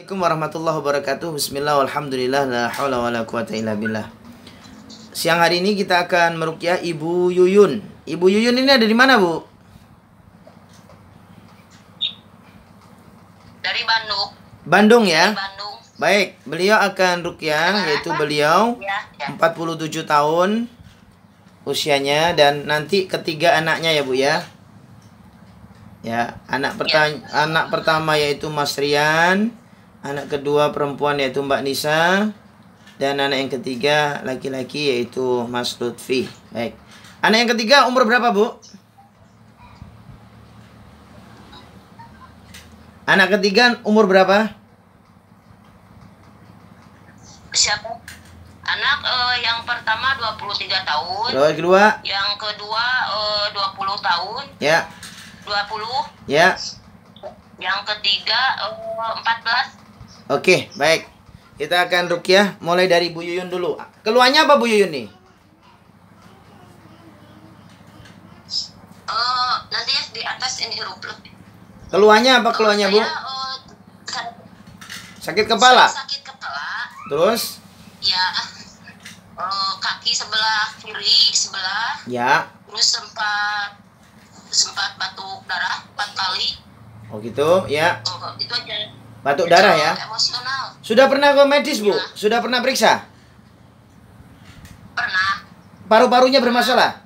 Assalamualaikum warahmatullahi wabarakatuh. Bismillah walhamdulillah la haula wala quwata illa billah. Siang hari ini kita akan meruqyah Ibu Yuyun. Ibu Yuyun ini ada di mana, Bu? Dari Bandung. Bandung ya? Dari Bandung. Baik, beliau akan ruqyah, yaitu beliau Ya. 47 tahun usianya dan nanti ketiga anaknya ya, Bu ya. Ya, anak pertama yaitu Mas Rian, anak kedua perempuan yaitu Mbak Nisa, dan anak yang ketiga laki-laki yaitu Mas Lutfi. Baik. Anak yang ketiga umur berapa, Bu? Anak ketiga umur berapa? Siapa? Anak yang pertama 23 tahun. Yang kedua? Yang kedua 20 tahun. Ya. 20. Ya. Yang ketiga 14. Oke, baik. Kita akan ruqyah mulai dari Bu Yuyun dulu. Keluarnya apa Bu Yuyun nih? Nanti di atas ini huruf Lut. Keluarnya apa keluarnya, Bu? Sakit kepala? Sakit kepala. Terus? Ya. Kaki sebelah kiri sebelah. Ya. Terus sempat batuk darah 4 kali. Oh gitu, ya. Itu aja. Batuk darah ya? Emosional. Sudah pernah ke medis, Bu? Ya. Sudah pernah periksa? Pernah. Paru-parunya bermasalah?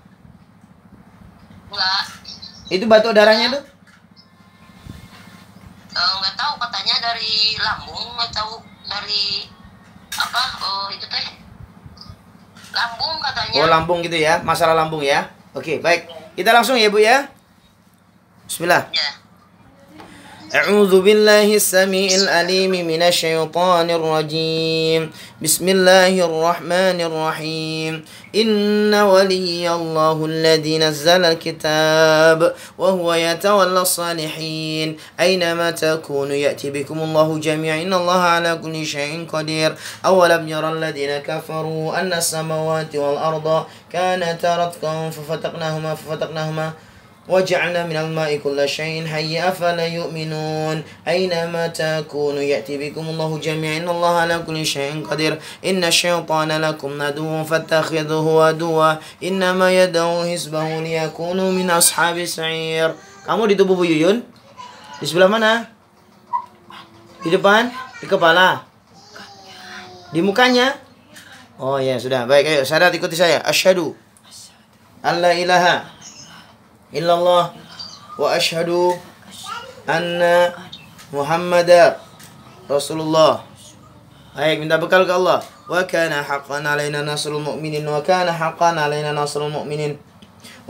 Enggak. Itu batuk darahnya tuh? Nggak tahu, katanya dari lambung, nggak tahu dari apa itu teh lambung katanya. Oh, lambung gitu ya? Masalah lambung ya? Oke, baik. Kita langsung ya, Bu ya. Bismillah. Ya. أعوذ بالله السميع العليم من الشيطان الرجيم بسم الله الرحمن الرحيم إن ولي الله الذي نزل الكتاب وهو يتولى الصالحين أينما تكونوا يأتي بكم الله جميعا إن الله على كل شيء قدير أولم يرى الذين كفروا أن السماوات والأرض كانتا رتقا ففتقناهما وجعلنا من الماء كل شيء حي أفلا يؤمنون أينما تكونوا يأتي بكم الله جميعا إن الله على كل شيء قدير إن الشيطان لكم عدو فاتخذوه عدوا إنما يدعو حزبه ليكونوا من أصحاب السعير. Kamu di tubuh Bu Yuyun? Di sebelah mana? Di depan? Di kepala? Di mukanya? Oh ya sudah. Baik, ayo syarat ikuti saya. Asyhadu alla ilaha illallah wa asyhadu anna Muhammadar Rasulullah. Baik, minta bekal ke Allah. Wa kana haqqan alaina nasrul mu'minin wa kana haqqan alaina nasrul mu'minin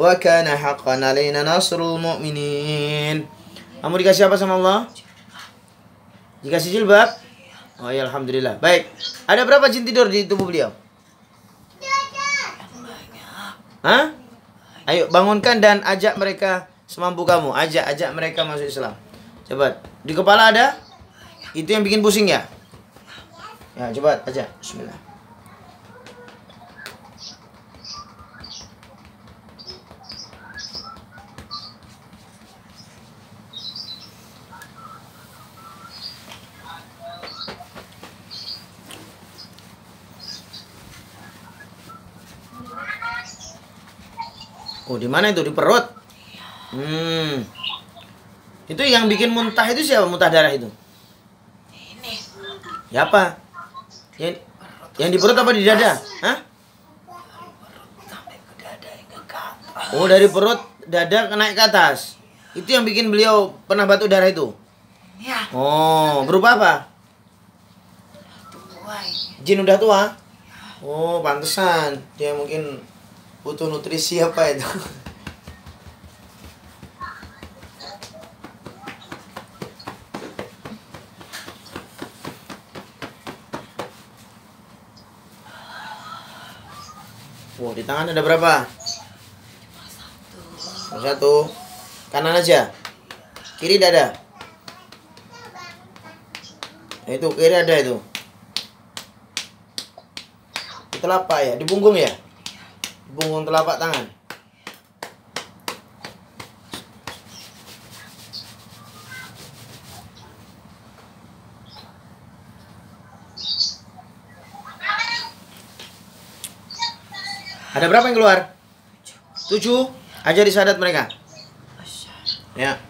wa kana haqqan alaina nasrul mu'minin. Kamu dikasih apa sama Allah? Dikasih jilbab? Oh ya, alhamdulillah. Baik. Ada berapa jin tidur di tubuh beliau? Hah? Ayo bangunkan dan ajak mereka semampu kamu. Ajak mereka masuk Islam. Coba. Di kepala ada? Itu yang bikin pusing ya? Ya, coba ajak. Bismillah. Oh, di mana itu? Di perut? Itu yang bikin muntah itu siapa? Muntah darah itu? Ini. Ya apa? Yang di perut apa di dada? Hah? Sampai ke dada ke atas. Oh, dari perut dada naik ke atas. Itu yang bikin beliau pernah batuk darah itu? Ya. Oh, berupa apa? Tua ini. Jin udah tua? Oh, pantesan. Dia mungkin butuh nutrisi apa itu? Wow, di tangan ada berapa? Satu. Kanan aja. Kiri dada. Nah, itu kiri ada itu. Di telapak ya, di punggung ya? Di punggung telapak tangan. Ada berapa yang keluar? 7. Ajari syahadat mereka. Ya.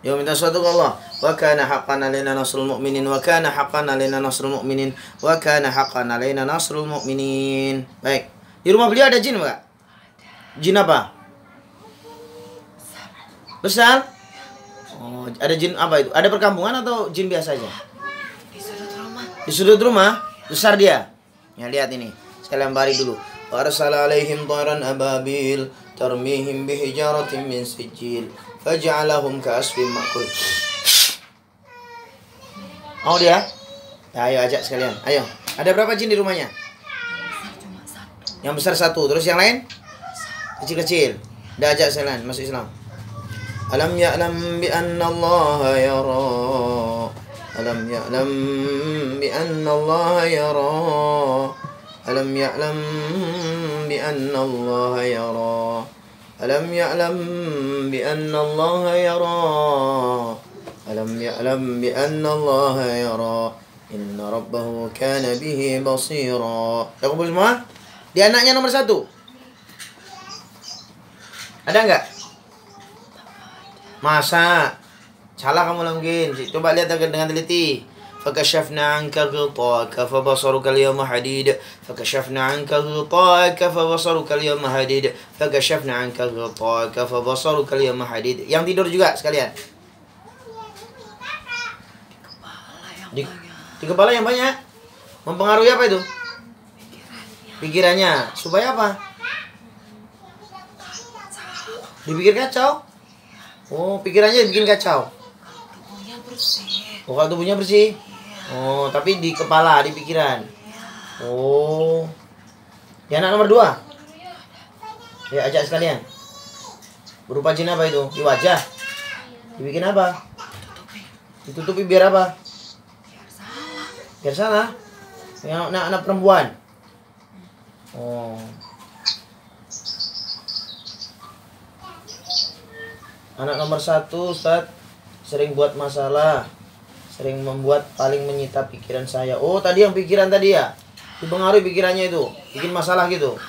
Yo minta suatu ke Allah. Wa kana haqqan alaina nasrul mu'minin wa kana haqqan alaina nasrul mu'minin wa kana haqqan alaina nasrul mu'minin. Baik. Di rumah beliau ada jin enggak? Jin apa? Besar? Oh, ada jin apa itu? Ada perkampungan atau jin biasa aja? Di sudut rumah. Di sudut rumah? Besar dia. Ya lihat ini. Saya lempari dulu. Wa arsala alaihim tayran ababil tarmihim bihijaratin min sijil faj'alahum ka'asfin ma'kul. Mau dia? Ya, ayo ajak sekalian. Ayo. Ada berapa jin di rumahnya? Cuma 1. Yang besar 1. Terus yang lain? Kecil-kecil. Dah ajak sekalian masuk Islam. Alam ya'lam bi anna Allah yara. Alam ya'lam bi anna Allah yara. Alam ya'lam bi anna Allah yara. Alam ya'lam bi anna Allah yara. Alam ya'lam bi anna Allah yara. Inna rabbahu kana bihi basira. Dah kumpul semua? Dia anaknya nomor 1. Ada enggak? Masa? Salah kamu mungkin. Coba lihat dengan teliti. فكشفنا عنك غطاءك فبصرك اليوم حديد فكشفنا عنك غطاءك فبصرك اليوم حديد فكشفنا عنك غطاءك فبصرك اليوم حديد. Yang tidur juga sekalian. Di kepala yang banyak. Mempengaruhi apa itu? Pikirannya. Supaya apa? Dipikir kacau. Oh, pikirannya dibikin kacau. Tubuhnya bersih. Oh, kalau tubuhnya bersih. Oh, tapi di kepala, di pikiran. Oh. Ya, anak nomor 2. Ya, ajak sekalian. Berupa jin apa itu? Di wajah. Dibikin apa? Ditutupi biar apa? Biar salah. Yang anak perempuan. Oh. Anak nomor 1, Ustaz, sering buat masalah. Sering membuat paling menyita pikiran saya. Oh, tadi yang pikiran tadi ya? Dipengaruhi pikirannya itu. Bikin masalah gitu.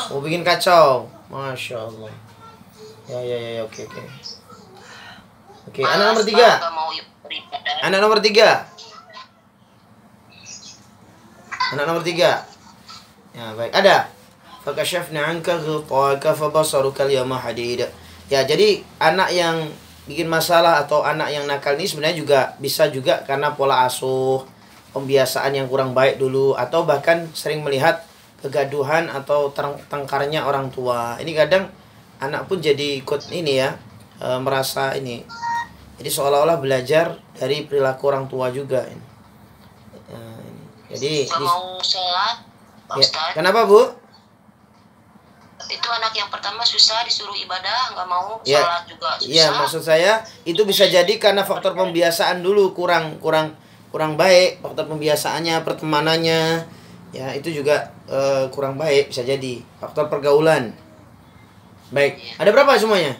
Oh, bikin kacau. Masya Allah. Ya, oke. Oke, anak nomor 3. Anak nomor 3. Anak nomor 3. Ya, baik. Ada. Fakashafna anka ghitaka fabasaruka al-yawma hadid. Ya, jadi anak yang bikin masalah atau anak yang nakal ini sebenarnya juga bisa juga karena pola asuh, pembiasaan yang kurang baik dulu, atau bahkan sering melihat kegaduhan atau tengkarnya orang tua. Ini kadang anak pun jadi ikut ini ya, merasa ini. Jadi seolah-olah belajar dari perilaku orang tua juga. Jadi mau sholat, Pak ya, Ustadz. kenapa Bu? Itu anak yang pertama susah disuruh ibadah, nggak mau Ya, sholat juga susah. iya, maksud saya itu bisa jadi karena faktor pembiasaan dulu kurang baik, faktor pembiasaannya, pertemanannya, ya itu juga kurang baik, bisa jadi faktor pergaulan. Baik, ada berapa semuanya?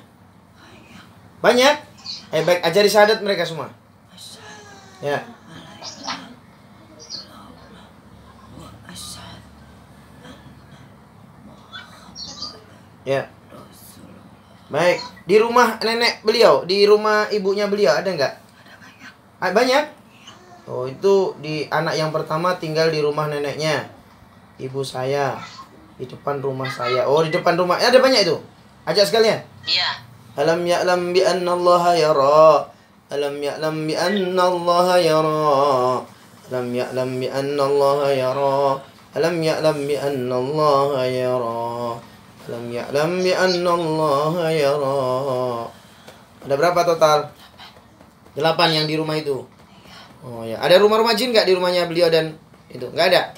Banyak? Baik, ajari syahadat mereka semua. Ya. Ya. Baik, di rumah nenek beliau, di rumah ibunya beliau ada nggak? Ada banyak. Oh, itu di anak yang pertama tinggal di rumah neneknya. Ibu saya di depan rumah saya. Oh, di depan rumah. Ada banyak itu. Ajak sekalian. Iya. Alam ya'lam bi anna Allah yara. Alam ya'lam bi anna Allah yara. Alam ya'lam bi anna Allah yara. Alam ya'lam bi anna Allah yara. Alam ya'lam bi anna Allah yara. Ada berapa total? 8 yang di rumah itu. Oh ya, ada rumah-rumah jin nggak di rumahnya beliau dan itu? Nggak ada.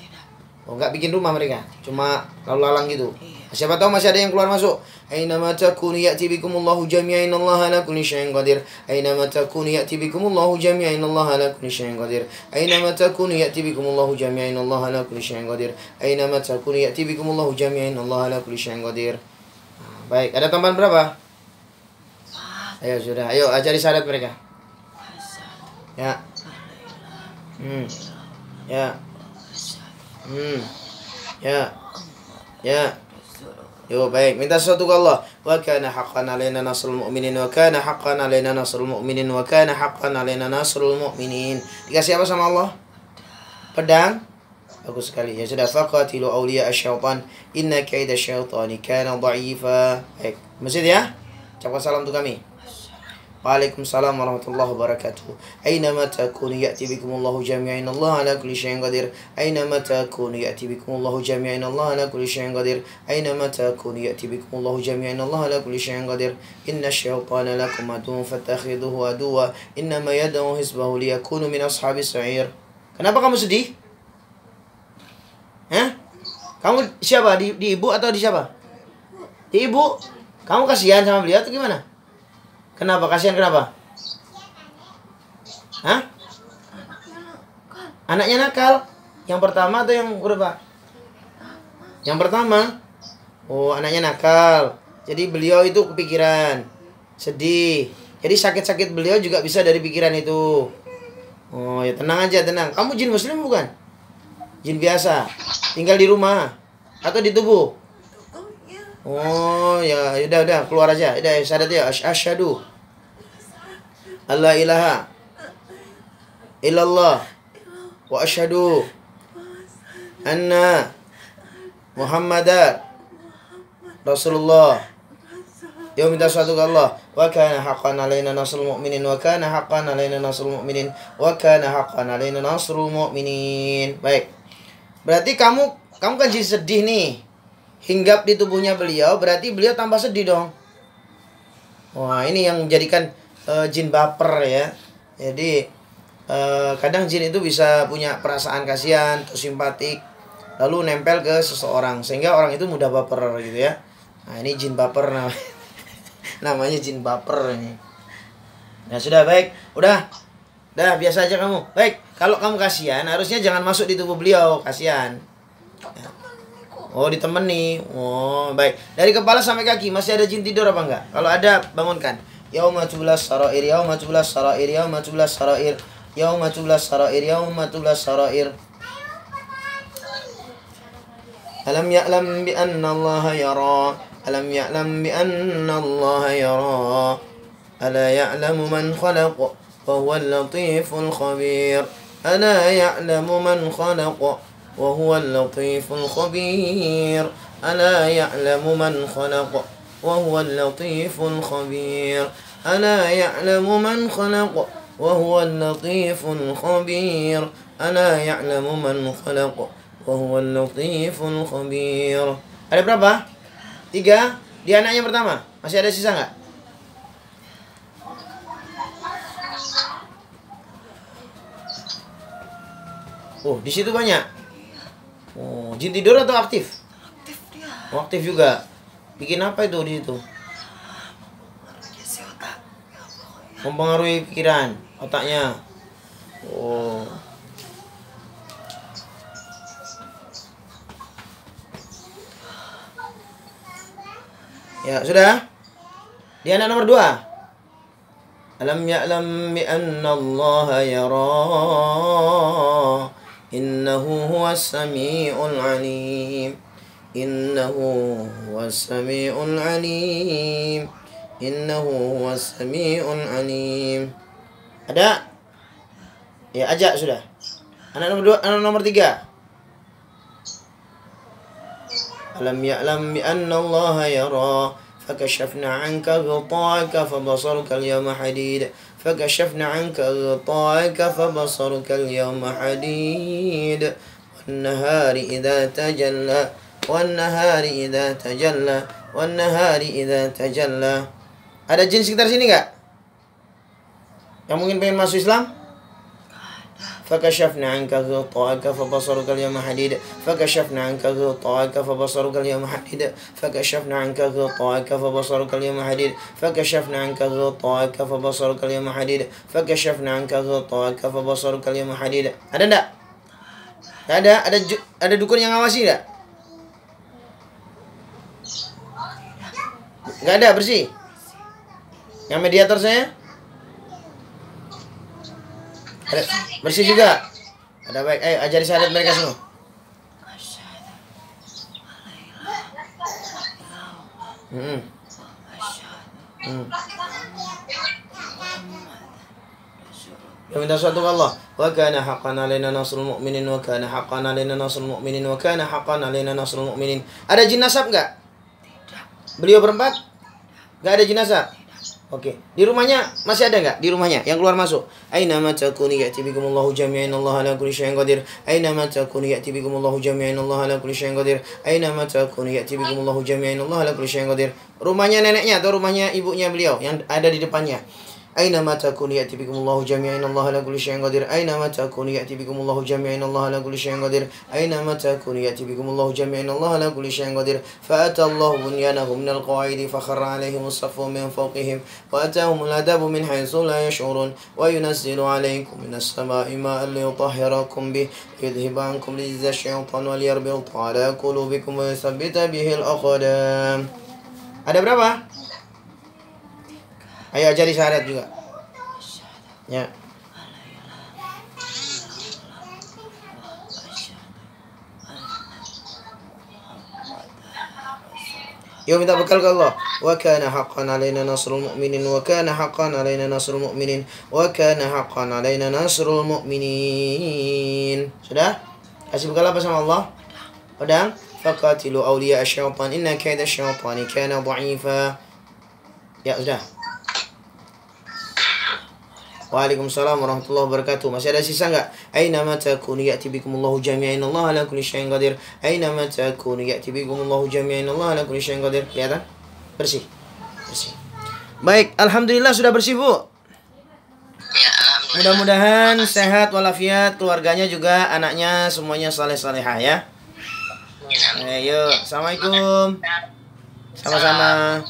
Oh, nggak bikin rumah mereka, cuma lalu lalang gitu. Siapa tahu masih ada yang keluar masuk. Ainama takunu ya'ti bikumullahu jami'an innallaha ala kulli syai'in qadir. Ainama takunu ya'ti bikumullahu jami'an innallaha ala kulli syai'in qadir. Ainama takunu ya'ti bikumullahu jami'an innallaha ala kulli syai'in qadir. Ainama takunu ya'ti bikumullahu jami'an innallaha ala kulli syai'in qadir. Baik, ada tambahan berapa? Ayo sudah, ayo ajari syahadat mereka. Ya. Ya. Ya. Ya. Yo, baik. Minta sesuatu ke Allah. Wa kana haqqan alaina nasrul mu'minin wa kana haqqan alaina nasrul mu'minin wa kana haqqan alaina nasrul mu'minin. Dikasih apa sama Allah? Pedang. Bagus sekali. Ya sudah, faqatilu awliya asyaitan inna kaida syaitani kana dha'ifa. Baik. Masjid ya. Ucapkan salam untuk kami. Waalaikumsalam warahmatullahi wabarakatuh. Aynama takunu ya'ti bikumullahu jami'an, Allah ala kulli syai'in qadir. Aynama takunu ya'ti bikumullahu jami'an, Allah ala kulli syai'in qadir. Aynama takunu ya'ti bikumullahu jami'an, Allah ala kulli syai'in qadir. Inna syaitana lakum aduwwun fattakhidhuhu aduwwa. Innama yad'u hizbahu liyakunu min ashabis sa'ir. Kenapa kamu sedih? Hah? Kamu siapa? Di ibu atau di siapa? Di ibu. Kamu kasihan sama beliau atau gimana? Kenapa? Kasihan kenapa? Hah? Anaknya nakal. Yang pertama atau yang berapa? Yang pertama. Oh, anaknya nakal. Jadi beliau itu kepikiran, sedih. Jadi sakit-sakit beliau juga bisa dari pikiran itu. Oh, ya tenang aja, tenang. Kamu jin muslim bukan? Jin biasa. Tinggal di rumah atau di tubuh? Oh ya, udah keluar aja. Udah syahadat ya. Asyhadu alla ilaha illallah wa asyhadu anna Muhammadar Rasulullah. Yo, minta sesuatu ke Allah. Wa kana haqqan alaina nasrul mu'minin wa kana haqqan alaina nasrul mu'minin wa kana haqqan alaina nasrul mu'minin. Baik. Berarti kamu kan jadi sedih nih. Hinggap di tubuhnya beliau, berarti beliau tambah sedih dong. Wah, ini yang menjadikan jin baper ya. Jadi kadang jin itu bisa punya perasaan kasihan atau simpatik, lalu nempel ke seseorang sehingga orang itu mudah baper gitu ya. Nah, ini jin baper namanya. Namanya jin baper ini. Nah, sudah baik. Udah biasa aja kamu. Baik, kalau kamu kasihan harusnya jangan masuk di tubuh beliau, kasihan. Ya. Oh, ditemani. Oh, baik. Dari kepala sampai kaki masih ada jin tidur apa enggak? Kalau ada, bangunkan. Yauma tublas sarair, yauma tublas sarair, yauma tublas sarair, yauma tublas sarair, yauma tublas sarair. Alam ya'lam bi anna Allah yara. Alam ya'lam bi anna Allah yara. Ala ya'lamu man khalaq wa huwa al-latiful khabir. Ala ya'lamu man khalaq وهو اللطيف الخبير ألا يعلم من خلق وهو اللطيف الخبير ألا يعلم من خلق وهو اللطيف الخبير ألا يعلم من خلق وهو اللطيف الخبير. Ada berapa? 3. Di anak yang pertama masih ada sisa nggak? Oh, di situ banyak. Oh, jin tidur atau aktif? Aktif dia. Oh, aktif juga. Bikin apa itu di situ? Si otak. Mempengaruhi pikiran, otaknya. Oh. Ya, sudah. Di anak nomor 2. Alam ya'lam bi anna Allah yara. Innahu huwas sami'ul alim. Innahu huwas sami'ul alim. Innahu huwas sami'ul alim. Ada? Ya, ajak sudah. Anak nomor 2, anak nomor 3. Alam ya'lam bi anna Allah yara. فكشفنا عنك غطاءك فبصرك اليوم حديد فكشفنا عنك غطاءك فبصرك اليوم حديد والنهار إذا تجلى والنهار إذا تجلى والنهار إذا تجلى. Ada jin sekitar sini nggak? Yang mungkin pengen masuk Islam? فكشفنا عنك غطاءك فبصرك اليوم حديد فكشفنا عنك غطاءك فبصرك اليوم حديد فكشفنا عنك غطاءك فبصرك اليوم حديد فكشفنا عنك غطاءك فبصرك اليوم حديد فكشفنا عنك غطاءك فبصرك اليوم حديد. Ada enggak? Ada dukun yang ngawasi enggak? Enggak ada, bersih. Yang mediator saya? Bersih juga. Ada baik. Ayo ajari syahadat mereka semua. Ya minta suatu Allah. Wa kana haqqan alaina nasrul mu'minin wa kana haqqan alaina nasrul mu'minin wa kana haqqan alaina nasrul mu'minin. Ada jin nasab enggak? Tidak. Beliau berempat? Enggak ada jin nasab? Oke. Di rumahnya masih ada enggak? Di rumahnya yang keluar masuk. Aina ma takunu ya'ti bikumullahu jami'an Allah ala kulli syai'in qadir. Aina ma takunu ya'ti bikumullahu jami'an Allah ala kulli syai'in qadir. Aina ma takunu ya'ti bikumullahu jami'an Allah ala kulli syai'in qadir. Rumahnya neneknya atau rumahnya ibunya beliau yang ada di depannya. أينما تكون يأتي بكم الله جميعا الله على كل شيء قدير أينما تكون يأتي بكم الله جميعا الله على كل شيء قدير أينما تكون يأتي بكم الله جميعا الله على كل شيء قدير فأتى الله بنيانهم من القواعد فخر عليهم الصف من فوقهم وأتاهم العذاب من حيث لا يشعرون وينزل عليكم من السماء ماء ليطهركم به يذهب عنكم رجز الشيطان وليربط على قلوبكم ويثبت به الأقدام. Ada berapa? Ayo ajari syahadat juga. Ya. Yuk minta bekal ke Allah. Wa kana haqqan alaina nasrul mu'minin wa kana haqqan alaina nasrul mu'minin wa kana haqqan alaina nasrul mu'minin. Sudah? Kasih bekal apa sama Allah? Pedang. Faqatilu awliya asyaitan inna kaida asyaitani kana dha'ifa. Ya sudah. Waalaikumsalam warahmatullahi wabarakatuh. Masih ada sisa enggak? Aina ma takunu ya'ti bikumullahu jami'an Allah ala kulli syai'in qadir. Aina ma takunu ya'ti bikumullahu jami'an Allah ala kulli syai'in qadir. Kelihatan? Bersih. Bersih. Baik, alhamdulillah sudah bersih, Bu. Ya, alhamdulillah. Mudah-mudahan sehat walafiat, keluarganya juga, anaknya semuanya saleh-salehah ya. Ayo, assalamualaikum. Sama-sama.